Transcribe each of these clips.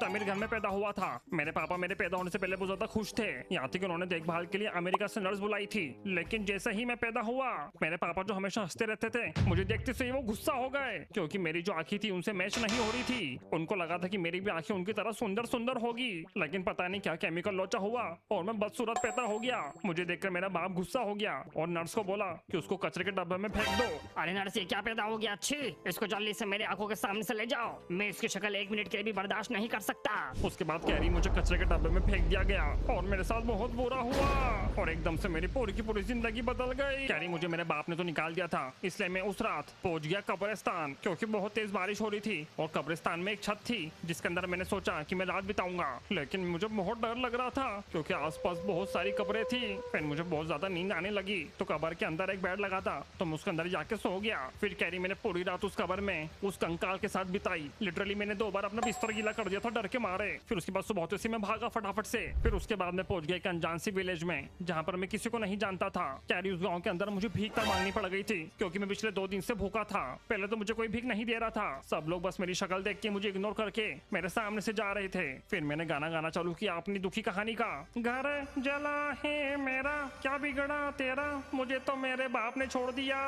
तमिल घर में पैदा हुआ था। मेरे पापा मेरे पैदा होने से पहले बहुत ज्यादा खुश थे, यहाँ तक कि उन्होंने देखभाल के लिए अमेरिका से नर्स बुलाई थी। लेकिन जैसे ही मैं पैदा हुआ, मेरे पापा जो हमेशा हंसते रहते थे, मुझे देखते से ही वो गुस्सा हो गए, क्योंकि मेरी जो आंखें थी उनसे मैच नहीं हो रही थी। उनको लगा था कि मेरी भी आंखें उनकी तरह सुंदर सुंदर होगी, लेकिन पता नहीं क्या केमिकल लोचा हुआ और मैं बदसूरत पैदा हो गया। मुझे देखकर मेरा बाप गुस्सा हो गया और नर्स को बोला कि उसको कचरे के डब्बे में फेंक दो। अरे नर्स, ये क्या पैदा हो गया? अच्छी, इसको जल्दी से मेरे आंखों के सामने से ले जाओ। मैं इसकी शक्ल 1 मिनट के लिए भी बर्दाश्त नहीं कर सकता। उसके बाद कैरी मुझे कचरे के डब्बे में फेंक दिया गया और मेरे साथ बहुत बुरा हुआ और एकदम से मेरी पूरी की पूरी जिंदगी बदल गई। कैरी मुझे मेरे बाप ने तो निकाल दिया था, इसलिए मैं उस रात पहुंच गया कब्रिस्तान, क्योंकि बहुत तेज बारिश हो रही थी और कब्रिस्तान में एक छत थी जिसके अंदर मैंने सोचा कि मैं रात बिताऊंगा। लेकिन मुझे बहुत डर लग रहा था क्योंकि आसपास बहुत सारी कब्रें थी। फिर मुझे बहुत ज्यादा नींद आने लगी तो कब्र के अंदर एक बेड लगा था तो मैं उसके अंदर जाके सो गया। फिर कैरी मैंने पूरी रात उस कब्र में उस कंकाल के साथ बिताई। लिटरली मैंने 2 बार अपना बिस्तर गीला कर दिया था डर के मारे। फिर उसके बाद सुबह होते से मैं भागा फटाफट से। फिर उसके बाद मैं पहुंच गया एक अनजान सी विलेज में जहाँ पर मैं किसी को नहीं जानता था। कैरी उस गाँव के अंदर मुझे भीख तक मांगनी पड़ गई थी क्योंकि मैं पिछले 2 दिन से भूखा था। पहले तो मुझे कोई भीख नहीं दे रहा था, सब लोग बस मेरी शक्ल देख के मुझे इग्नोर करके मेरे सामने से जा रहे थे। फिर मैंने गाना गाना चालू किया अपनी दुखी कहानी का। घर जला है मेरा, क्या बिगड़ा तेरा, मुझे तो मेरे बाप ने छोड़ दिया।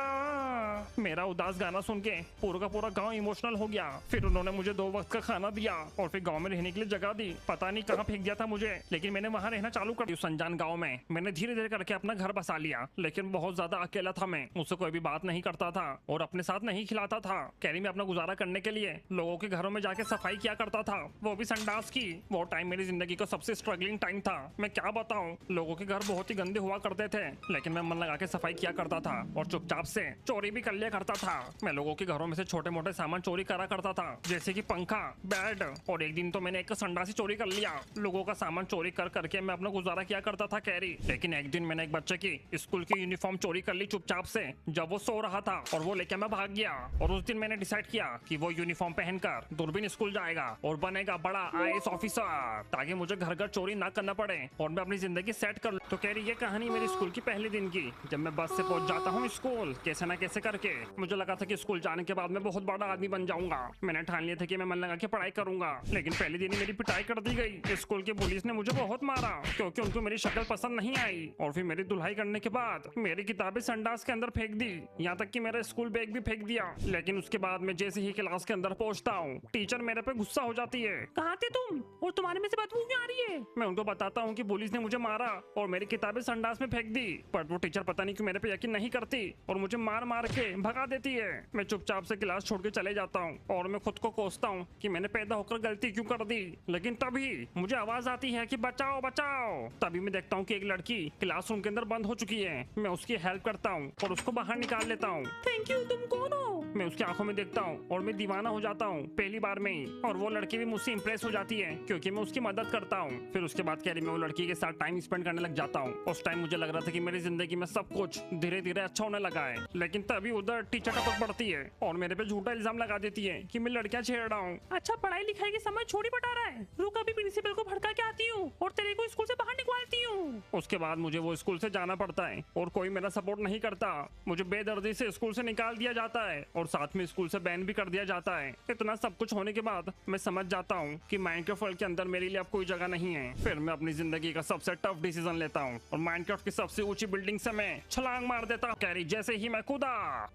मेरा उदास गाना सुन के पूरा का पूरा गांव इमोशनल हो गया। फिर उन्होंने मुझे 2 वक्त का खाना दिया और फिर गांव में रहने के लिए जगह दी। पता नहीं कहाँ फेंक दिया था मुझे, लेकिन मैंने वहाँ रहना चालू कर दिया। उस अनजान गाँव में मैंने धीरे धीरे करके अपना घर बसा लिया, लेकिन बहुत ज्यादा अकेला था मैं। मुझसे कोई भी बात नहीं करता था और अपने साथ नहीं खिलाता था। कैरी में अपना गुजारा करने के लिए लोगों के घरों में जाके सफाई किया करता था, वो भी संडास की। वो टाइम मेरी जिंदगी का सबसे स्ट्रगलिंग टाइम था। मैं क्या बताऊं, लोगों के घर बहुत ही गंदे हुआ करते थे, लेकिन मैं मन लगा के सफाई किया करता था और चुपचाप से चोरी भी कर लिया करता था। मैं लोगों के घरों में से छोटे मोटे सामान चोरी करा करता था, जैसे कि पंखा, बेड। और एक दिन तो मैंने एक संडास चोरी कर लिया। लोगों का सामान चोरी कर करके मैं अपना गुजारा किया करता था कैरी। लेकिन एक दिन मैंने एक बच्चे की स्कूल की यूनिफॉर्म चोरी कर ली चुपचाप से, जब वो सो रहा था, और वो लेके मैं भाग गया। और उस दिन मैंने डिसाइड किया कि वो यूनिफॉर्म पहनकर दूरबीन स्कूल जाएगा और बनेगा बड़ा IAS ऑफिसर, ताकि मुझे घर घर चोरी ना करना पड़े और मैं अपनी जिंदगी सेट कर लूं। तो कह रही ये कहानी मेरी स्कूल की पहले दिन की, जब मैं बस से पहुंच जाता हूँ स्कूल कैसे ना कैसे करके। मुझे लगा था कि स्कूल जाने के बाद मैं बहुत बड़ा आदमी बन जाऊंगा। मैंने ठान लिया था कि मैं मन लगा के पढ़ाई करूंगा, लेकिन पहले दिन ही मेरी पिटाई कर दी गई। स्कूल के पुलिस ने मुझे बहुत मारा क्योंकि उनको मेरी शक्ल पसंद नहीं आई। और फिर मेरी धुलाई करने के बाद मेरी किताबें संडास के अंदर फेंक दी, यहाँ तक कि मेरा स्कूल बैग भी फेंक दिया। लेकिन उसके बाद मैं जैसे ही क्लास के अंदर पहुंचता हूँ, टीचर मेरे पे गुस्सा हो जाती है। कहाँ थे तुम और तुम्हारे में से बदबू क्यों आ रही है? मैं उनको बताता हूँ कि पुलिस ने मुझे मारा और मेरी किताबें संडास में फेंक दी, पर वो टीचर पता नहीं क्यों मेरे पे यकीन नहीं करती और मुझे मार मार के भगा देती है। मैं चुपचाप से क्लास छोड़ के चले जाता हूँ और मैं खुद को कोसता हूँ कि मैंने पैदा होकर गलती क्यों कर दी। लेकिन तभी मुझे आवाज आती है कि बचाओ बचाओ। तभी मैं देखता हूँ कि एक लड़की क्लासरूम के अंदर बंद हो चुकी है। मैं उसकी हेल्प करता हूँ और उसको बाहर निकाल लेता हूँ। थैंक यू, तुम कौन हो? मैं उसकी आंखों में देखता हूँ और मैं दीवाना हो जाता हूँ पहली बार में ही। और वो लड़की भी मुझसे इंप्रेस हो जाती है क्योंकि मैं उसकी मदद करता हूँ। फिर उसके बाद कैरी मैं वो लड़की के साथ टाइम स्पेंड करने लग जाता हूँ। उस टाइम मुझे लग रहा था कि मेरी जिंदगी में सब कुछ धीरे धीरे अच्छा होने लगा है, लेकिन तभी उधर टीचर टपक पड़ती है और मेरे पे झूठा इल्जाम लगा देती है कि मैं लड़कियां छेड़ रहा हूँ। अच्छा, पढ़ाई लिखाई के समय छोड़ी बता रहा है, रुक अभी प्रिंसिपल को भड़का के आती हूँ और तेरे को स्कूल से बाहर निकालती हूँ। उसके बाद मुझे वो स्कूल से जाना पड़ता है और कोई मेरा सपोर्ट नहीं करता। मुझे बेदर्दी से स्कूल से निकाल दिया जाता है और साथ में स्कूल से बैन भी कर दिया जाता है। इतना सब कुछ होने के बाद मैं समझ जाता हूँ कि माइनक्राफ्ट वर्ल्ड के अंदर मेरे लिए अब कोई जगह नहीं है। फिर मैं अपनी जिंदगी का सबसे टफ डिसीजन लेता हूँ और माइनक्राफ्ट की सबसे ऊंची बिल्डिंग से मैं छलांग मार देता हूँ। कैरी जैसे ही मैं कूदा,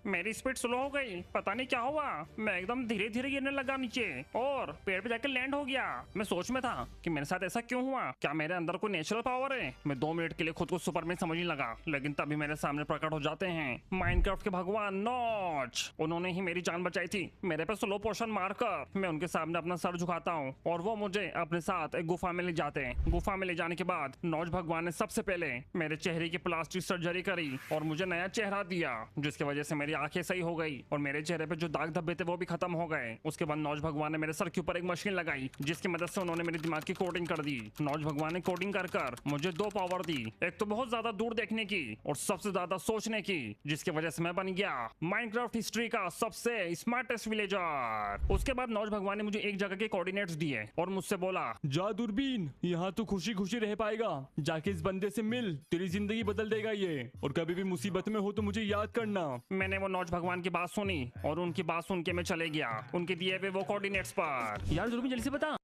मेरी स्पीड स्लो हो गई, पता नहीं क्या हुआ, मैं एकदम धीरे धीरे गिरने लगा नीचे और पेड़ पे जाकर लैंड हो गया। मैं सोच में था कि मेरे साथ ऐसा क्यों हुआ, क्या मेरे अंदर कोई नेचुरल पावर है। मैं 2 मिनट के लिए खुद को सुपरमैन समझने लगा, लेकिन तभी मेरे सामने प्रकट हो जाते हैं माइनक्राफ्ट के भगवान नॉच। उन्होंने ही मेरी जान बचाई थी। मेरे पे स्लो पोशन मारकर मैं उनके सामने अपना सर झुकाता हूँ और वो मुझे अपने साथ एक गुफा में ले जाते हैं। गुफा में ले जाने के बाद नॉच भगवान ने सबसे पहले मेरे चेहरे की प्लास्टिक सर्जरी करी और मुझे नया चेहरा दिया, जिसकी वजह से मेरी आंखें सही हो गई और मेरे चेहरे पे जो दाग धब्बे थे वो भी खत्म हो गए। उसके बाद नॉच भगवान ने मेरे सर के ऊपर एक मशीन लगाई, जिसकी मदद से उन्होंने मेरे दिमाग की कोडिंग कर दी। नॉच भगवान ने कोडिंग कर मुझे 2 पावर दी, एक तो बहुत ज्यादा दूर देखने की और सबसे ज्यादा सोचने की, जिसकी वजह से मैं बन गया माइनक्राफ्ट हिस्ट्री का सबसे स्मार्टेस्ट विलेजर। उसके बाद नॉच भगवान ने मुझे एक जगह के कोऑर्डिनेट्स दिए और मुझसे बोला, जा दूरबीन, यहाँ तो खुशी खुशी रह पाएगा, जाके इस बंदे से मिल, तेरी जिंदगी बदल देगा ये, और कभी भी मुसीबत में हो तो मुझे याद करना। मैंने वो नॉच भगवान की बात सुनी और उनकी बात सुन के मैं चले गया उनके दिए हुए वो कोऑर्डिनेट्स पर। यार दूरबीन जल्दी से बता।